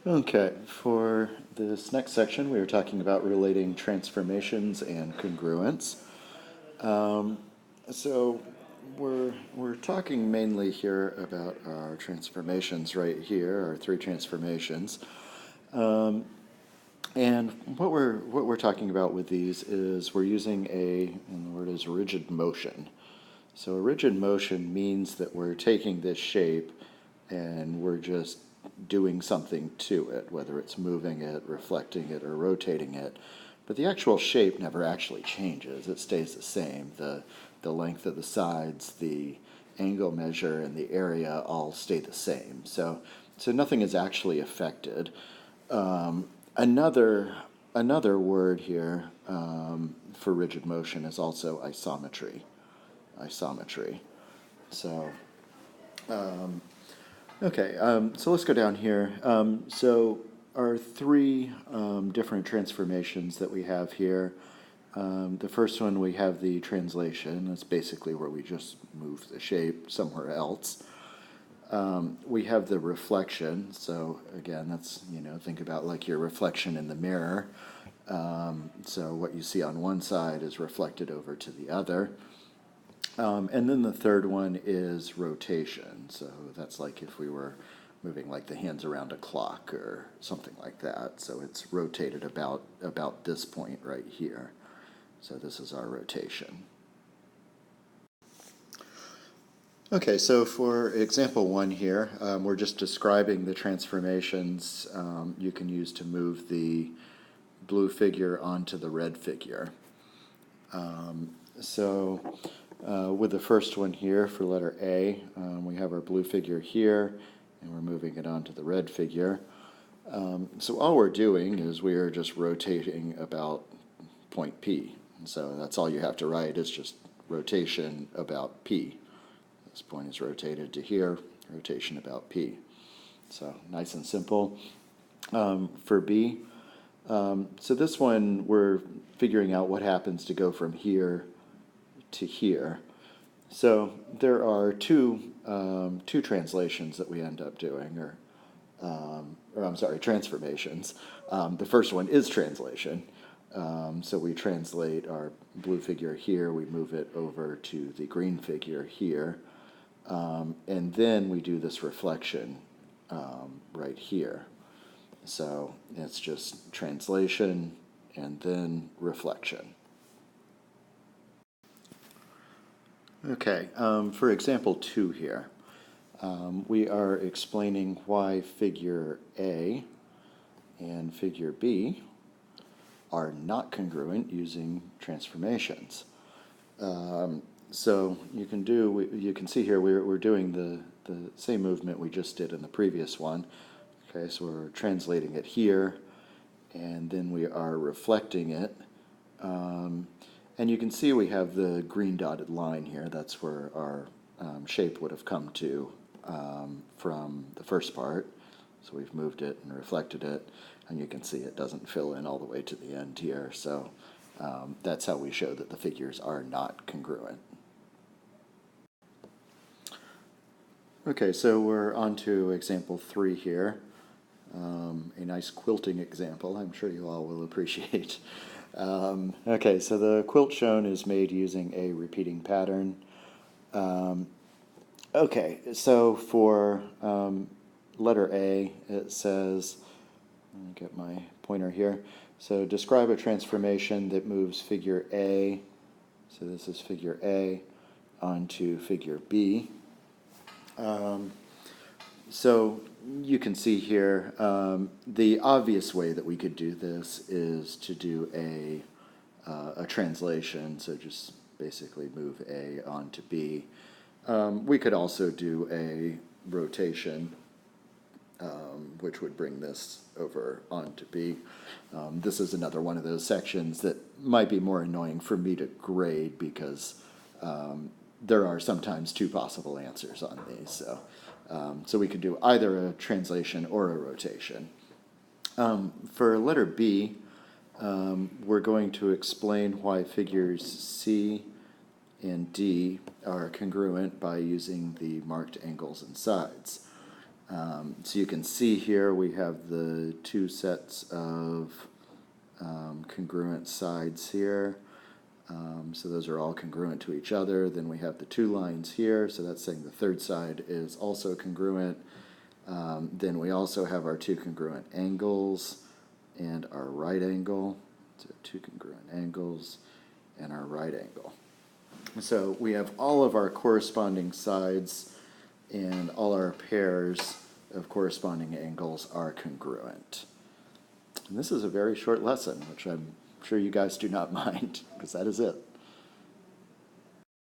Okay, for this next section, we are talking about relating transformations and congruence. So we're talking mainly here about our transformations right here, our three transformations. And what we're talking about with these is we're using and the word is rigid motion. So a rigid motion means that we're taking this shape and we're just doing something to it, whether it's moving it, reflecting it, or rotating it. But the actual shape never actually changes. It stays the same. The length of the sides, the angle measure, and the area all stay the same. So nothing is actually affected. Another word here for rigid motion is also isometry. Isometry. So, okay, so let's go down here. So our three different transformations that we have here. The first one, we have the translation. That's basically where we just move the shape somewhere else. We have the reflection. So again, that's, think about like your reflection in the mirror. So what you see on one side is reflected over to the other. And then the third one is rotation. So that's like if we were moving like the hands around a clock or something like that. So it's rotated about this point right here. So this is our rotation. Okay, so for example one here, we're just describing the transformations you can use to move the blue figure onto the red figure. So with the first one here for letter A, we have our blue figure here, and we're moving it onto the red figure. So all we're doing is we are just rotating about point P. And so that's all you have to write is just rotation about P. This point is rotated to here, rotation about P. So nice and simple. For B, so this one we're figuring out what happens to go from here to here. So there are two translations that we end up doing, or I'm sorry, transformations. The first one is translation. So we translate our blue figure here, we move it over to the green figure here, and then we do this reflection right here. So it's just translation and then reflection. Okay, for example 2 here, we are explaining why figure A and figure B are not congruent using transformations. So you can see here we're doing the same movement we just did in the previous one. Okay, so we're translating it here, and then we are reflecting it. And you can see we have the green dotted line here. That's where our shape would have come to from the first part. So we've moved it and reflected it, and you can see it doesn't fill in all the way to the end here. So that's how we show that the figures are not congruent. Okay, so we're on to example 3 here. A nice quilting example, I'm sure you all will appreciate. Okay, so the quilt shown is made using a repeating pattern. Okay, so for letter A, it says, let me get my pointer here. So describe a transformation that moves figure A, so this is figure A, onto figure B. So you can see here, the obvious way that we could do this is to do a translation, so just basically move A onto B. We could also do a rotation, which would bring this over onto B. This is another one of those sections that might be more annoying for me to grade because there are sometimes two possible answers on these. So we could do either a translation or a rotation. For letter B, we're going to explain why figures C and D are congruent by using the marked angles and sides. So you can see here we have the two sets of congruent sides here. So those are all congruent to each other. Then we have the two lines here, so that's saying the third side is also congruent. Then we also have our two congruent angles and our right angle. So two congruent angles and our right angle. So we have all of our corresponding sides and all our pairs of corresponding angles are congruent. And this is a very short lesson, which I'm sure you guys do not mind, because that is it.